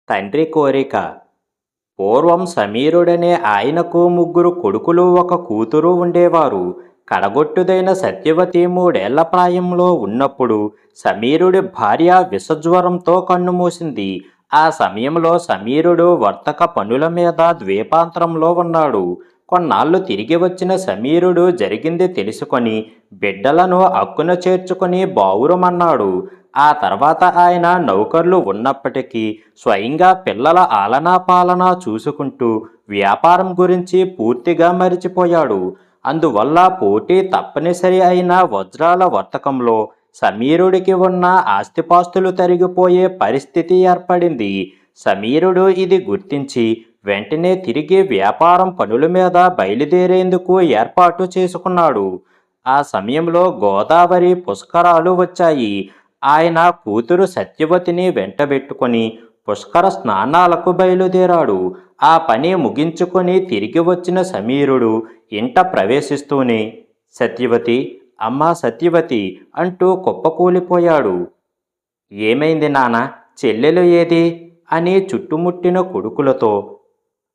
తండ్రి కోరిక. పూర్వం సమీరుడనే ఆయనకు ముగ్గురు కొడుకులు ఒక కూతురు ఉండేవారు. కడగొట్టుదైన సత్యవతి మూడేళ్ల ప్రాయంలో ఉన్నప్పుడు సమీరుడి భార్య విషజ్వరంతో కన్నుమూసింది. ఆ సమయంలో సమీరుడు వర్తక పనుల మీద ద్వీపాంతరంలో ఉన్నాడు. కొన్నాళ్ళు తిరిగి వచ్చిన సమీరుడు జరిగింది తెలుసుకొని బిడ్డలను అక్కున చేర్చుకొని బావురమన్నాడు. ఆ తర్వాత ఆయన నౌకర్లు ఉన్నప్పటికీ స్వయంగా పిల్లల ఆలనా పాలనా చూసుకుంటూ వ్యాపారం గురించి పూర్తిగా మరిచిపోయాడు. అందువల్ల పోటీ తప్పనిసరి అయిన వజ్రాల వర్తకంలో సమీరుడికి ఉన్న ఆస్తిపాస్తులు తరిగిపోయే పరిస్థితి ఏర్పడింది. సమీరుడు ఇది గుర్తించి వెంటనే తిరిగి వ్యాపారం పనుల మీద బయలుదేరేందుకు ఏర్పాటు చేసుకున్నాడు. ఆ సమయంలో గోదావరి పుష్కరాలు వచ్చాయి. ఆయన కూతురు సత్యవతిని వెంటబెట్టుకొని పుష్కర స్నానాలకు బయలుదేరాడు. ఆ పని ముగించుకొని తిరిగి వచ్చిన సమీరుడు ఇంట ప్రవేశిస్తూనే సత్యవతి, అమ్మా సత్యవతి అంటూ కుప్పకూలిపోయాడు. ఏమైంది నాన్న, చెల్లెలు ఏది అని చుట్టుముట్టిన కొడుకులతో,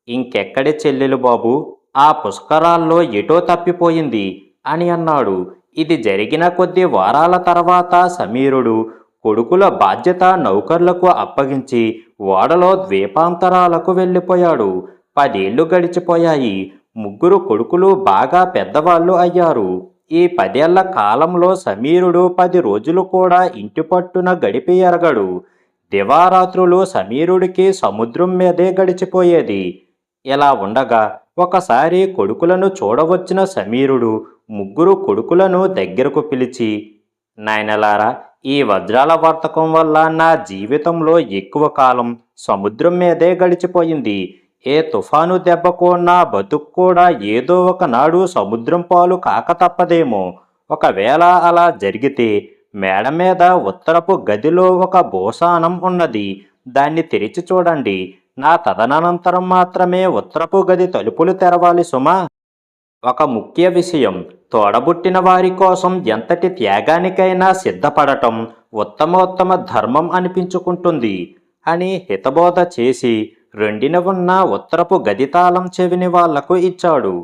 ఇంకెక్కడి చెల్లెలు బాబు, ఆ పుష్కరాల్లో ఎటో తప్పిపోయింది అని అన్నాడు. ఇది జరిగిన కొద్ది వారాల తర్వాత సమీరుడు కొడుకుల బాధ్యత నౌకర్లకు అప్పగించి ఓడలో ద్వీపాంతరాలకు వెళ్ళిపోయాడు. 10 ఏళ్లు గడిచిపోయాయి. ముగ్గురు కొడుకులు బాగా పెద్దవాళ్ళు అయ్యారు. ఈ 10 ఏళ్ల కాలంలో సమీరుడు 10 రోజులు కూడా ఇంటి పట్టున గడిపి ఎరగడు. దివారాత్రులు సమీరుడికి సముద్రం మీదే గడిచిపోయేది. ఇలా ఉండగా ఒకసారి కొడుకులను చూడవచ్చిన సమీరుడు ముగ్గురు కొడుకులను దగ్గరకు పిలిచి, నాయనలారా, ఈ వజ్రాల వర్తకం వల్ల నా జీవితంలో ఎక్కువ కాలం సముద్రం మీదే గడిచిపోయింది. ఏ తుఫాను దెబ్బకో నా బతుకు కూడా ఏదో ఒకనాడు సముద్రం పాలు కాక తప్పదేమో. ఒకవేళ అలా జరిగితే మేడ మీద ఉత్తరపు గదిలో ఒక భూషాణం ఉన్నది. దాన్ని తెరిచి చూడండి. నా తదనంతరం మాత్రమే ఉత్తరపు గది తలుపులు తెరవాలి సుమా. ఒక ముఖ్య విషయం, తోడబుట్టిన వారి కోసం ఎంతటి త్యాగానికైనా సిద్ధపడటం ఉత్తమోత్తమ ధర్మం అనిపించుకుంటుంది అని హితబోధ చేసి రెండిన ఉన్న ఉత్తరపు గది తాళం చెవిని వాళ్లకు ఇచ్చాడు.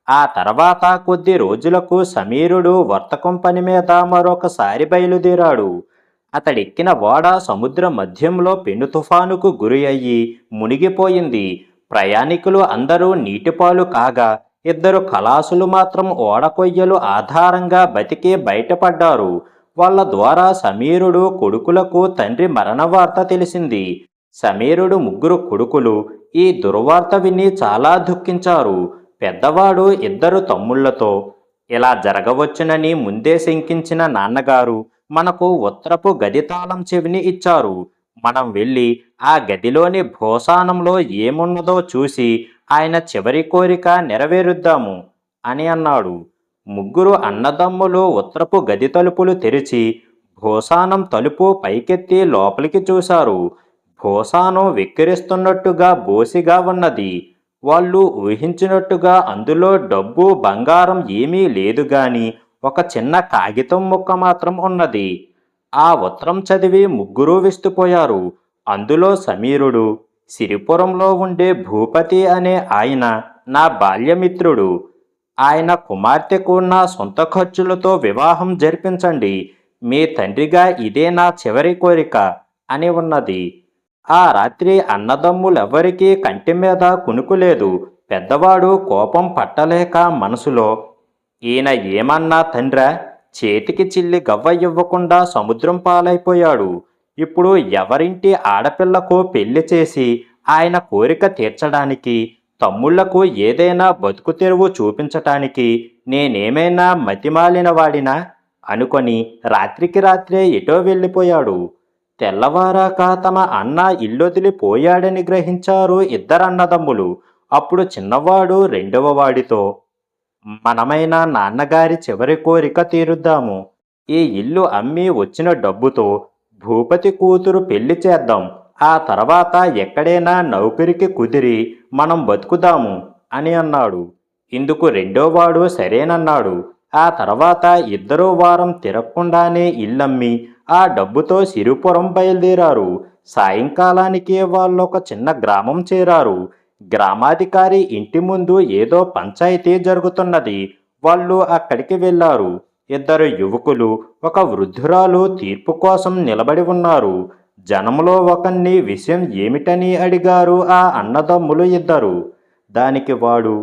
ఆ తర్వాత కొద్ది రోజులకు సమీరుడు వర్తకం పని మీద మరొకసారి బయలుదేరాడు. అతడెక్కిన ఓడ సముద్ర మధ్యంలో పెను తుఫానుకు గురి అయ్యి మునిగిపోయింది. ప్రయాణికులు అందరూ నీటిపాలు కాగా 2 ఖలాసులు మాత్రం ఓడ కొయ్యలు ఆధారంగా బతికి బయటపడ్డారు. వాళ్ళ ద్వారా సమీరుడు కొడుకులకు తండ్రి మరణ వార్త తెలిసింది. సమీరుడు ముగ్గురు కొడుకులు ఈ దుర్వార్త విని చాలా దుఃఖించారు. పెద్దవాడు 2 తమ్ముళ్లతో, ఇలా జరగవచ్చునని ముందే శంకించిన నాన్నగారు మనకు ఉత్తరపు గది తాళం చెవిని ఇచ్చారు. మనం వెళ్ళి ఆ గదిలోని భూషాణంలో ఏమున్నదో చూసి ఆయన చివరి కోరిక నెరవేరుద్దాము అని అన్నాడు. ముగ్గురు అన్నదమ్ములు ఉత్తరపు గది తలుపులు తెరిచి భూషాణం తలుపు పైకెత్తి లోపలికి చూశారు. భూషాణం వెక్కిరిస్తున్నట్టుగా బోసిగా ఉన్నది. వాళ్ళు ఊహించినట్టుగా అందులో డబ్బు బంగారం ఏమీ లేదు గాని ఒక చిన్న కాగితం ముక్క మాత్రం ఉన్నది. ఆ ఉత్తరం చదివి ముగ్గురూ విస్తుపోయారు. అందులో సమీరుడు, సిరిపురంలో ఉండే భూపతి అనే ఆయన నా బాల్యమిత్రుడు. ఆయన కుమార్తెకు నా సొంత ఖర్చులతో వివాహం జరిపించండి. మీ తండ్రిగా ఇదే నా చివరి కోరిక అని ఉన్నది. ఆ రాత్రి అన్నదమ్ములెవ్వరికీ కంటి మీద కునుకులేదు. పెద్దవాడు కోపం పట్టలేక మనసులో, ఈయన ఏమన్నా తండ్రా, చేతికి చిల్లి గవ్వ ఇవ్వకుండా సముద్రం పాలైపోయాడు. ఇప్పుడు ఎవరింటి ఆడపిల్లకు పెళ్లి చేసి ఆయన కోరిక తీర్చడానికి, తమ్ముళ్లకు ఏదైనా బతుకు తెరువు చూపించటానికి నేనేమైనా మతిమాలిన వాడినా అనుకొని రాత్రికి రాత్రే ఎటో వెళ్ళిపోయాడు. తెల్లవారాక తమ అన్న ఇల్లొదిలిపోయాడని గ్రహించారు 2 అన్నదమ్ములు. అప్పుడు చిన్నవాడు రెండవ వాడితో, మనమైనా నాన్నగారి చివరి కోరిక తీరుద్దాము. ఈ ఇల్లు అమ్మి వచ్చిన డబ్బుతో భూపతి కూతురు పెళ్లి చేద్దాం. ఆ తర్వాత ఎక్కడైనా నౌకరికి కుదిరి మనం బతుకుదాము అని అన్నాడు. ఇందుకు రెండోవాడు సరేనన్నాడు. ఆ తర్వాత 2వ వారం తిరగకుండానే ఇల్లమ్మి ఆ డబ్బుతో సిరిపురం బయలుదేరారు. సాయంకాలానికి వాళ్ళొక చిన్న గ్రామం చేరారు. గ్రామాధికారి ఇంటి ముందు ఏదో పంచాయితీ జరుగుతున్నది. వాళ్ళు అక్కడికి వెళ్ళారు. ఇద్దరు యువకులు, ఒక వృద్ధురాలు తీర్పు కోసం నిలబడి ఉన్నారు. జనంలో ఒకన్ని విషయం ఏమిటని అడిగారు ఆ అన్నదమ్ములు ఇద్దరు. దానికి వాడు,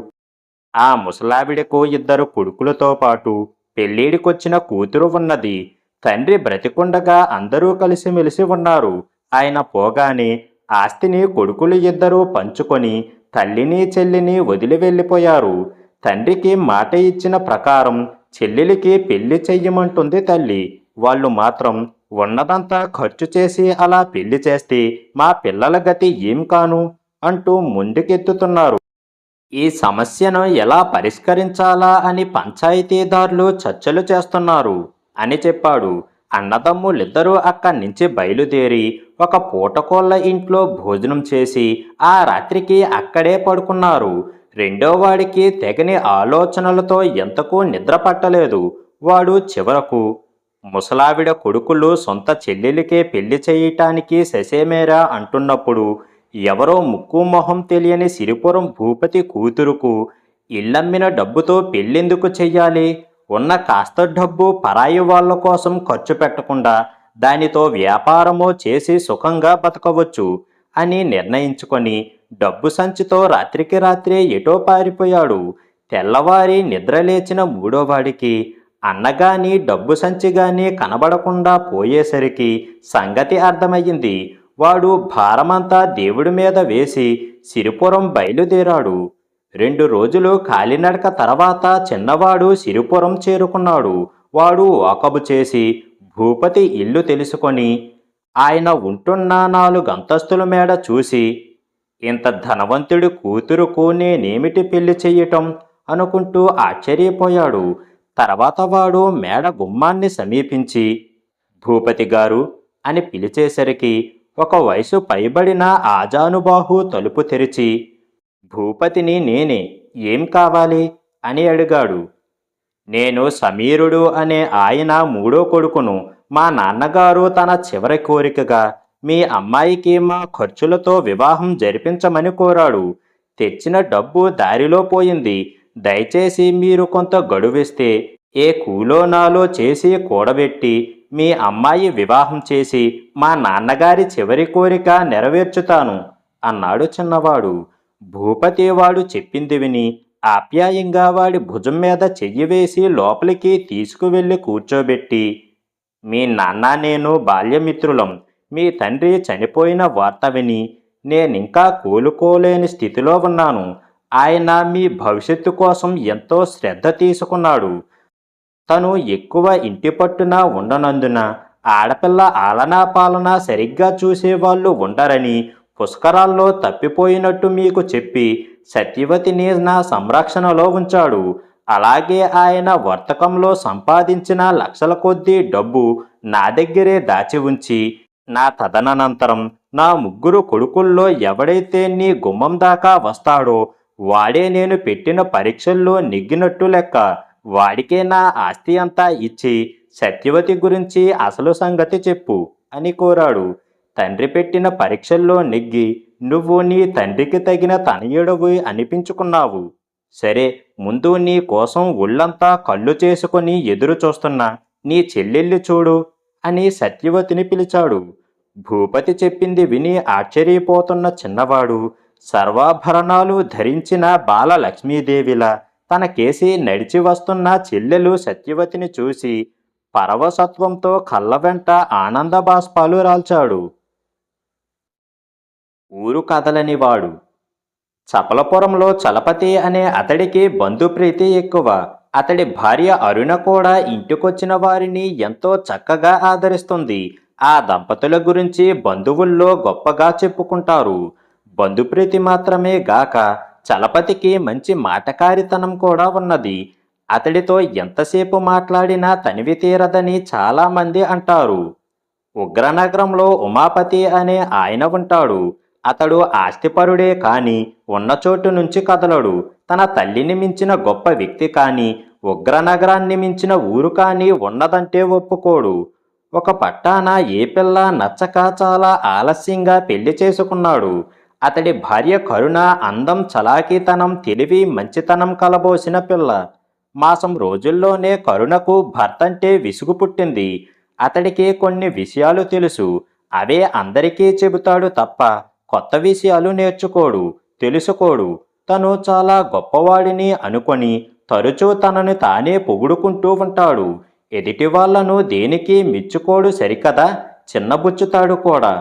ఆ ముసలావిడకు ఇద్దరు కొడుకులతో పాటు పెళ్ళిడికొచ్చిన కూతురు ఉన్నది. తండ్రి బ్రతికుండగా అందరూ కలిసిమెలిసి ఉన్నారు. ఆయన పోగానే ఆస్తిని కొడుకులు ఇద్దరూ పంచుకొని తల్లిని చెల్లిని వదిలి వెళ్ళిపోయారు. తండ్రికి మాట ఇచ్చిన ప్రకారం చెల్లెలికి పెళ్లి చెయ్యమంటుంది తల్లి. వాళ్ళు మాత్రం ఉన్నదంతా ఖర్చు చేసి అలా పెళ్లి చేస్తే మా పిల్లల గతి ఏం కాను అంటూ ముందుకెత్తుతున్నారు. ఈ సమస్యను ఎలా పరిష్కరించాలా అని పంచాయతీదారులు చర్చలు చేస్తున్నారు అని చెప్పాడు. అన్నదమ్ములిద్దరూ అక్కడి నుంచి బయలుదేరి ఒక పూటకోళ్ళ ఇంట్లో భోజనం చేసి ఆ రాత్రికి అక్కడే పడుకున్నారు. రెండో వాడికి తెగని ఆలోచనలతో ఎంతకు నిద్ర పట్టలేదు. వాడు చివరకు ముసలావిడ కొడుకులు సొంత చెల్లెలికే పెళ్లి చేయటానికి ససేమేరా అంటున్నప్పుడు ఎవరో ముక్కు మొహం తెలియని సిరిపురం భూపతి కూతురుకు ఇల్లమ్మిన డబ్బుతో పెళ్ళెందుకు చెయ్యాలి? ఉన్న కాస్త డబ్బు పరాయి వాళ్ళ కోసం ఖర్చు పెట్టకుండా దానితో వ్యాపారమో చేసి సుఖంగా బతకవచ్చు అని నిర్ణయించుకొని డబ్బు సంచితో రాత్రికి రాత్రే ఎటో పారిపోయాడు. తెల్లవారి నిద్రలేచిన మూడోవాడికి అన్నగాని డబ్బు సంచిగాని కనబడకుండా పోయేసరికి సంగతి అర్థమయ్యింది. వాడు భారమంతా దేవుడి మీద వేసి సిరిపురం బయలుదేరాడు. 2 రోజులు కాలినడక తర్వాత చిన్నవాడు సిరిపురం చేరుకున్నాడు. వాడు వాకబు చేసి భూపతి ఇల్లు తెలుసుకొని ఆయన ఉంటున్న 4 అంతస్తుల మేడ చూసి, ఇంత ధనవంతుడి కూతురుకు నేనేమిటి పెళ్లి చెయ్యటం అనుకుంటూ ఆశ్చర్యపోయాడు. తర్వాత వాడు మేడ గుమ్మాన్ని సమీపించి భూపతి గారు అని పిలిచేసరికి ఒక వయసు పైబడిన ఆజానుబాహు తలుపు తెరిచి, భూపతిని నేనే, ఏం కావాలి అని అడిగాడు. నేను సమీరుడు అనే ఆయన మూడో కొడుకును. మా నాన్నగారు తన చివరి కోరికగా మీ అమ్మాయికి మా ఖర్చులతో వివాహం జరిపించమని కోరాడు. తెచ్చిన డబ్బు దారిలో పోయింది. దయచేసి మీరు కొంత గడువిస్తే ఏ కూలోనాలో చేసి కూడబెట్టి మీ అమ్మాయి వివాహం చేసి మా నాన్నగారి చివరి కోరిక నెరవేర్చుతాను అన్నాడు చిన్నవాడు. భూపతి వాడు చెప్పింది విని ఆప్యాయంగా వాడి భుజం మీద చెయ్యి వేసి లోపలికి తీసుకువెళ్ళి కూర్చోబెట్టి, మీ నాన్న నేను బాల్యమిత్రులం. మీ తండ్రి చనిపోయిన వార్త విని నేనింకా కోలుకోలేని స్థితిలో ఉన్నాను. ఆయన మీ భవిష్యత్తు కోసం ఎంతో శ్రద్ధ తీసుకున్నాడు. తను ఎక్కువ ఇంటి పట్టున ఉండనందున ఆడపిల్ల ఆలనా పాలన సరిగ్గా చూసేవాళ్ళు ఉండరని పుష్కరాల్లో తప్పిపోయినట్టు మీకు చెప్పి సత్యవతిని నా సంరక్షణలో ఉంచాడు. అలాగే ఆయన వర్తకంలో సంపాదించిన లక్షల కొద్దీ డబ్బు నా దగ్గరే దాచి ఉంచి నా తదనంతరం నా 3 కొడుకుల్లో ఎవడైతే నీ గుమ్మం దాకా వస్తాడో వాడే నేను పెట్టిన పరీక్షల్లో నెగ్గినట్టు లెక్క. వాడికే నా ఆస్తి అంతా ఇచ్చి సత్యవతి గురించి అసలు సంగతి చెప్పు అని కోరాడు. తండ్రి పెట్టిన పరీక్షల్లో నెగ్గి నువ్వు నీ తండ్రికి తగిన తనయుడవు అనిపించుకున్నావు. సరే, ముందు నీ కోసం ఒళ్ళంతా కళ్ళు చేసుకొని ఎదురు చూస్తున్నా నీ చెల్లెల్లి చూడు అని సత్యవతిని పిలిచాడు. భూపతి చెప్పింది విని ఆశ్చర్యపోతున్న చిన్నవాడు సర్వాభరణాలు ధరించిన బాల లక్ష్మీదేవిలా తన కేసి నడిచి వస్తున్న చెల్లెలు సత్యవతిని చూసి పరవశత్వంతో కళ్ళ వెంట ఆనంద బాష్పాలు రాల్చాడు. ఊరు కదలనివాడు. చపలపురంలో చలపతి అనే అతడికి బంధుప్రీతి ఎక్కువ. అతడి భార్య అరుణ కూడా ఇంటికొచ్చిన వారిని ఎంతో చక్కగా ఆదరిస్తుంది. ఆ దంపతుల గురించి బంధువుల్లో గొప్పగా చెప్పుకుంటారు. బంధుప్రీతి మాత్రమే గాక చలపతికి మంచి మాటకారితనం కూడా ఉన్నది. అతడితో ఎంతసేపు మాట్లాడినా తనివి తీరదని చాలామంది అంటారు. ఉగ్రనగరంలో ఉమాపతి అనే ఆయన ఉంటాడు. అతడు ఆస్తిపరుడే కాని ఉన్న చోటు నుంచి కదలడు. తన తల్లిని మించిన గొప్ప వ్యక్తి కాని ఉగ్రనగరాన్ని మించిన ఊరు కాని ఉన్నదంటే ఒప్పుకోడు. ఒక పట్టాన ఏ పిల్ల నచ్చక చాలా ఆలస్యంగా పెళ్లి చేసుకున్నాడు. అతడి భార్య కరుణ అందం, చలాకీతనం, తెలివి, మంచితనం కలబోసిన పిల్ల. మాసం రోజుల్లోనే కరుణకు భర్తంటే విసుగు పుట్టింది. అతడికి కొన్ని విషయాలు తెలుసు. అవే అందరికీ చెబుతాడు తప్ప కొత్త విషయాలు నేర్చుకోడు, తెలుసుకోడు. తను చాలా గొప్పవాడిని అనుకొని తరచూ తనని తానే పొగుడుకుంటూ ఉంటాడు. ఎదుటి వాళ్లను దేనికి మెచ్చుకోడు సరికదా, చిన్నబుచ్చుతాడు కూడా.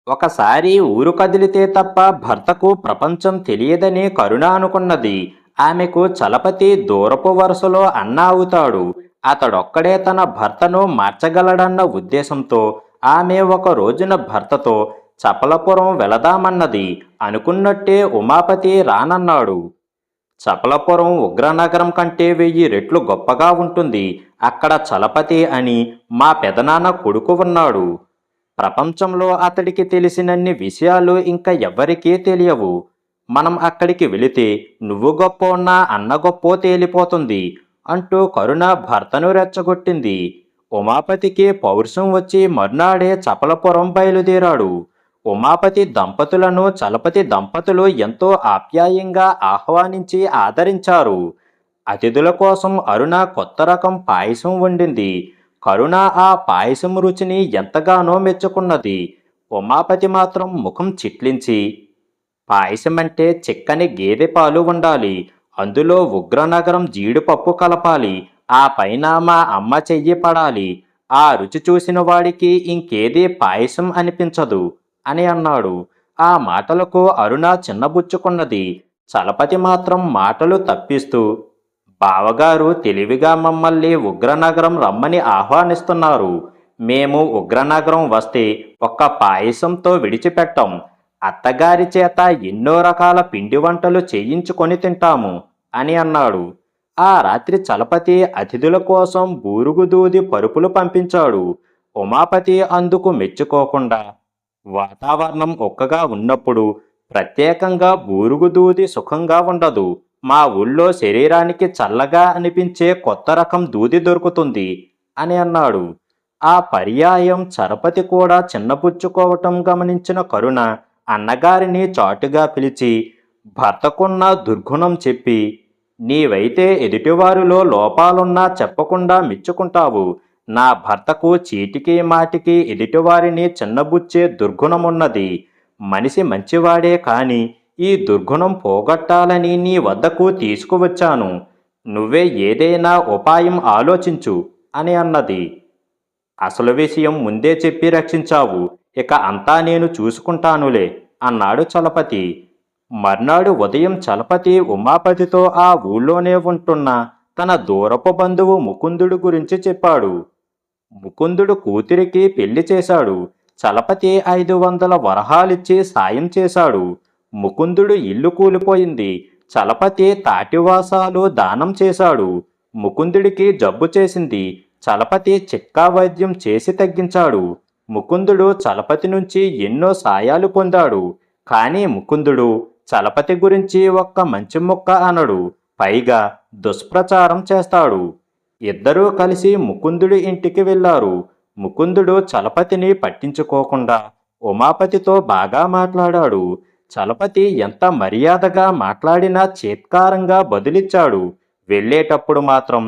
ఒకసారి ఊరు కదిలితే తప్ప భర్తకు ప్రపంచం తెలియదని కరుణ అనుకున్నది. ఆమెకు చలపతి దూరపు వరుసలో అన్న అవుతాడు. అతడొక్కడే తన భర్తను మార్చగలడన్న ఉద్దేశంతో ఆమె ఒక రోజున భర్తతో చపలపురం వెళదామన్నది. అనుకున్నట్టే ఉమాపతి రానన్నాడు. చపలపురం ఉగ్రనగరం కంటే 1000 రెట్లు గొప్పగా ఉంటుంది. అక్కడ చలపతి అని మా పెదనాన్న కొడుకు ఉన్నాడు. ప్రపంచంలో అతడికి తెలిసినన్ని విషయాలు ఇంకా ఎవ్వరికీ తెలియవు. మనం అక్కడికి వెళితే నువ్వు గొప్పో నా అన్న గొప్పో తేలిపోతుంది అంటూ కరుణ భర్తను రెచ్చగొట్టింది. ఉమాపతికి పౌరుషం వచ్చి మర్నాడే చపలపురం బయలుదేరాడు. ఉమాపతి దంపతులను చలపతి దంపతులు ఎంతో ఆప్యాయంగా ఆహ్వానించి ఆదరించారు. అతిథుల కోసం అరుణ కొత్త రకం పాయసం వండింది. కరుణ ఆ పాయసం రుచిని ఎంతగానో మెచ్చుకున్నది. ఉమాపతి మాత్రం ముఖం చిట్లించి, పాయసం అంటే చిక్కని గేదె పాలు ఉండాలి, అందులో ఉగ్రనగరం జీడిపప్పు కలపాలి, ఆ పైన మా అమ్మ చెయ్యి పడాలి, ఆ రుచి చూసిన వాడికి ఇంకేదీ పాయసం అనిపించదు అని అన్నాడు. ఆ మాటలకు అరుణ చిన్నబుచ్చుకున్నది. చలపతి మాత్రం మాటలు తప్పిస్తూ, బావగారు తెలివిగా మమ్మల్ని ఉగ్రనగరం రమ్మని ఆహ్వానిస్తున్నారు. మేము ఉగ్రనగరం వస్తే ఒక్క పాయసంతో విడిచిపెట్టాం. అత్తగారి చేత ఎన్నో రకాల పిండి వంటలు చేయించుకొని తింటాము అని అన్నాడు. ఆ రాత్రి చలపతి అతిథుల కోసం బూరుగుదూది పరుపులు పంపించాడు. ఉమాపతి అందుకు మెచ్చుకోకుండా, వాతావరణం ఒక్కగా ఉన్నప్పుడు ప్రత్యేకంగా బూరుగుదూది సుఖంగా ఉండదు. మా ఊళ్ళో శరీరానికి చల్లగా అనిపించే కొత్త రకం దూది దొరుకుతుంది అని అన్నాడు. ఆ పర్యాయం చలపతి కూడా చిన్నపుచ్చుకోవటం గమనించిన కరుణ అన్నగారిని చాటుగా పిలిచి భర్తకున్న దుర్గుణం చెప్పి, నీవైతే ఎదుటివారిలో లోపాలున్నా చెప్పకుండా మెచ్చుకుంటావు. నా భర్తకు చీటికి మాటికి ఎదుటివారిని చిన్నబుచ్చే దుర్గుణమున్నది. మనిషి మంచివాడే కాని ఈ దుర్గుణం పోగొట్టాలని నీ వద్దకు తీసుకువచ్చాను. నువ్వే ఏదైనా ఉపాయం ఆలోచించు అని అన్నది. అసలు విషయం ముందే చెప్పి రక్షించావు. ఇక అంతా నేను చూసుకుంటానులే అన్నాడు చలపతి. మర్నాడు ఉదయం చలపతి ఉమాపతితో ఆ ఊళ్ళోనే ఉంటున్న తన దూరపు బంధువు ముకుందుడు గురించి చెప్పాడు. ముకుందుడు కూతురికి పెళ్లి చేశాడు. చలపతి 500 వరహాలిచ్చి సాయం చేశాడు. ముకుందుడు ఇల్లు కూలిపోయింది. చలపతి తాటివాసాలు దానం చేశాడు. ముకుందుడికి జబ్బు చేసింది. చలపతి చిక్కా వైద్యం చేసి తగ్గించాడు. ముకుందుడు చలపతి నుంచి ఎన్నో సాయాలు పొందాడు. కానీ ముకుందుడు చలపతి గురించి ఒక్క మంచి ముక్క అనడు. పైగా దుష్ప్రచారం చేస్తాడు. ఇద్దరూ కలిసి ముకుందుడి ఇంటికి వెళ్ళారు. ముకుందుడు చలపతిని పట్టించుకోకుండా ఉమాపతితో బాగా మాట్లాడాడు. చలపతి ఎంత మర్యాదగా మాట్లాడినా చేత్కారంగా బదులిచ్చాడు. వెళ్ళేటప్పుడు మాత్రం,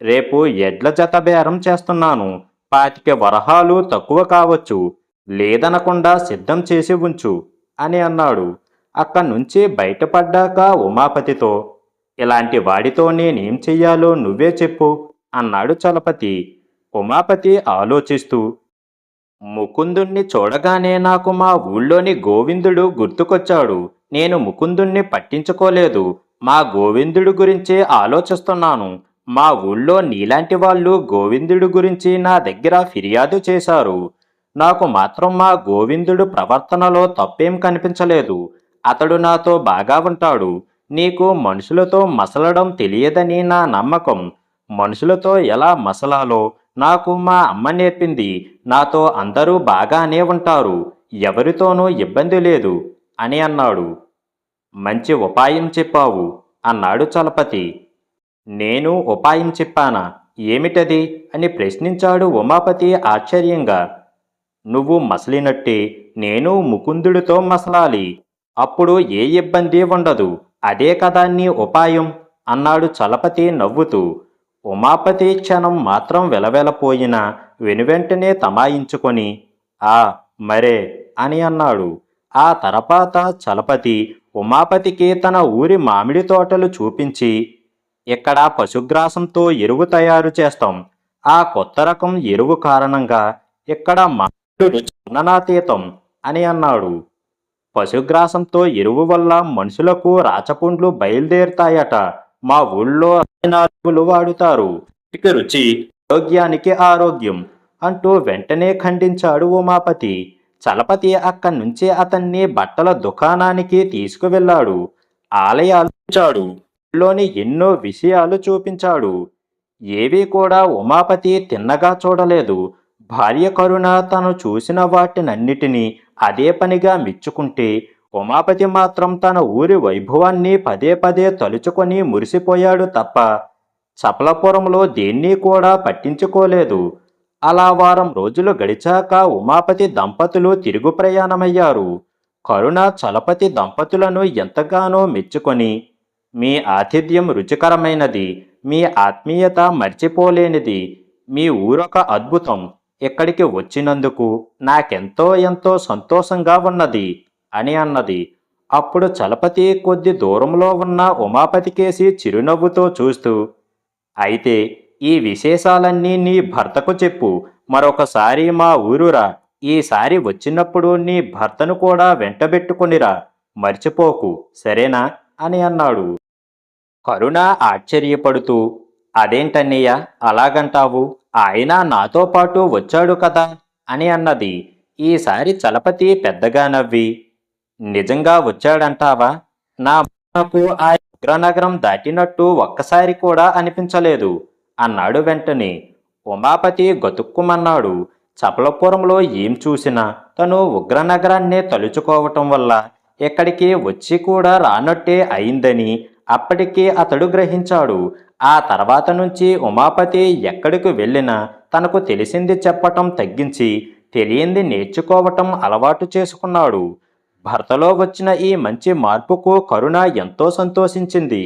రేపు ఎడ్ల జత బేరం చేస్తున్నాను. 25 వరహాలు తక్కువ కావచ్చు. లేదనకుండా సిద్ధం చేసి ఉంచు అని అన్నాడు. అక్కడ్నుంచి బయటపడ్డాక ఉమాపతితో, ఇలాంటి వాడితో నేనేం చెయ్యాలో నువ్వే చెప్పు అన్నాడు చలపతి. ఉమాపతి ఆలోచిస్తూ, ముకుందుణ్ణి చూడగానే నాకు మా ఊళ్ళోని గోవిందుడు గుర్తుకొచ్చాడు. నేను ముకుందుణ్ణి పట్టించుకోలేదు. మా గోవిందుడు గురించే ఆలోచిస్తున్నాను. మా ఊళ్ళో నీలాంటి వాళ్ళు గోవిందుడి గురించి నా దగ్గర ఫిర్యాదు చేశారు. నాకు మాత్రం మా గోవిందుడు ప్రవర్తనలో తప్పేం కనిపించలేదు. అతడు నాతో బాగా ఉంటాడు. నీకు మనుషులతో మసలడం తెలియదని నా నమ్మకం. మనుషులతో ఎలా మసలాలో నాకు మా అమ్మ నేర్పింది. నాతో అందరూ బాగానే ఉంటారు. ఎవరితోనూ ఇబ్బంది లేదు అని అన్నాడు. మంచి ఉపాయం చెప్పావు అన్నాడు చలపతి. నేను ఉపాయం చెప్పానా ఏమిటది అని ప్రశ్నించాడు ఉమాపతి ఆశ్చర్యంగా. నువ్వు మసలినట్టే నేను ముకుందుడితో మసలాలి. అప్పుడు ఏ ఇబ్బంది ఉండదు. అదే కదా నీ ఉపాయం అన్నాడు చలపతి నవ్వుతూ. ఉమాపతి క్షణం మాత్రం వెలవెలపోయినా వెనువెంటనే తమాయించుకొని ఆ మరే అని అన్నాడు. ఆ తర్వాత చలపతి ఉమాపతికి తన ఊరి మామిడి తోటలు చూపించి, ఇక్కడ పశుగ్రాసంతో ఎరువు తయారు చేస్తాం. ఆ కొత్త రకం ఎరువు కారణంగా ఇక్కడ మామిడి రుచి వర్ణనాతీతం అని అన్నాడు. పశుగ్రాసంతో ఎరువు వల్ల మనుషులకు రాచపుండ్లు బయలుదేరుతాయట. మా ఊళ్ళో రసాయనాలు వాడుతారు. రుచికి రుచి, ఆరోగ్యానికి ఆరోగ్యం అంటూ వెంటనే ఖండించాడు ఉమాపతి. చలపతి అక్కడి నుంచి అతన్ని బట్టల దుకాణానికి తీసుకువెళ్ళాడు. ఆలయాలు చూపించాడు. ఊళ్ళోని ఎన్నో విషయాలు చూపించాడు. ఏవీ కూడా ఉమాపతి తిన్నగా చూడలేదు. భార్య కరుణ తను చూసిన వాటినన్నిటినీ అదే పనిగా మెచ్చుకుంటే, ఉమాపతి మాత్రం తన ఊరి వైభవాన్ని పదే పదే తలుచుకొని మురిసిపోయాడు తప్ప చపలపురంలో దేన్నీ కూడా పట్టించుకోలేదు. అలా వారం రోజులు గడిచాక ఉమాపతి దంపతులు తిరుగు ప్రయాణమయ్యారు. కరుణ చలపతి దంపతులను ఎంతగానో మెచ్చుకొని, మీ ఆతిథ్యం రుచికరమైనది, మీ ఆత్మీయత మర్చిపోలేనిది, మీ ఊరొక అద్భుతం, ఇక్కడికి వచ్చినందుకు నాకెంతో ఎంతో సంతోషంగా ఉన్నది అని అన్నది. అప్పుడు చలపతి కొద్ది దూరంలో ఉన్న ఉమాపతికేసి చిరునవ్వుతో చూస్తూ, అయితే ఈ విశేషాలన్నీ నీ భర్తకు చెప్పు. మరొకసారి మా ఊరురా. ఈసారి వచ్చినప్పుడు నీ భర్తను కూడా వెంటబెట్టుకునిరా. మర్చిపోకు, సరేనా అని అన్నాడు. కరుణ ఆశ్చర్యపడుతూ, అదేంటన్నయ్య అలాగంటావు? ఆయన నాతో పాటు వచ్చాడు కదా అని అన్నది. ఈసారి చలపతి పెద్దగా నవ్వి, నిజంగా వచ్చాడంటావా? నాకు ఆ ఉగ్రనగరం దాటినట్టు ఒక్కసారి కూడా అనిపించలేదు అన్నాడు వెంటనే. ఉమాపతి గతుక్కుమన్నాడు. చపలపురంలో ఏం చూసినా తను ఉగ్రనగరాన్నే తలుచుకోవటం వల్ల ఎక్కడికి వచ్చి కూడా రానట్టే అయిందని అప్పటికే అతడు గ్రహించాడు. ఆ తర్వాత నుంచి ఉమాపతి ఎక్కడికి వెళ్ళినా తనకు తెలిసింది చెప్పటం తగ్గించి తెలియంది నేర్చుకోవటం అలవాటు చేసుకున్నాడు. భర్తలో వచ్చిన ఈ మంచి మార్పుకు కరుణ ఎంతో సంతోషించింది.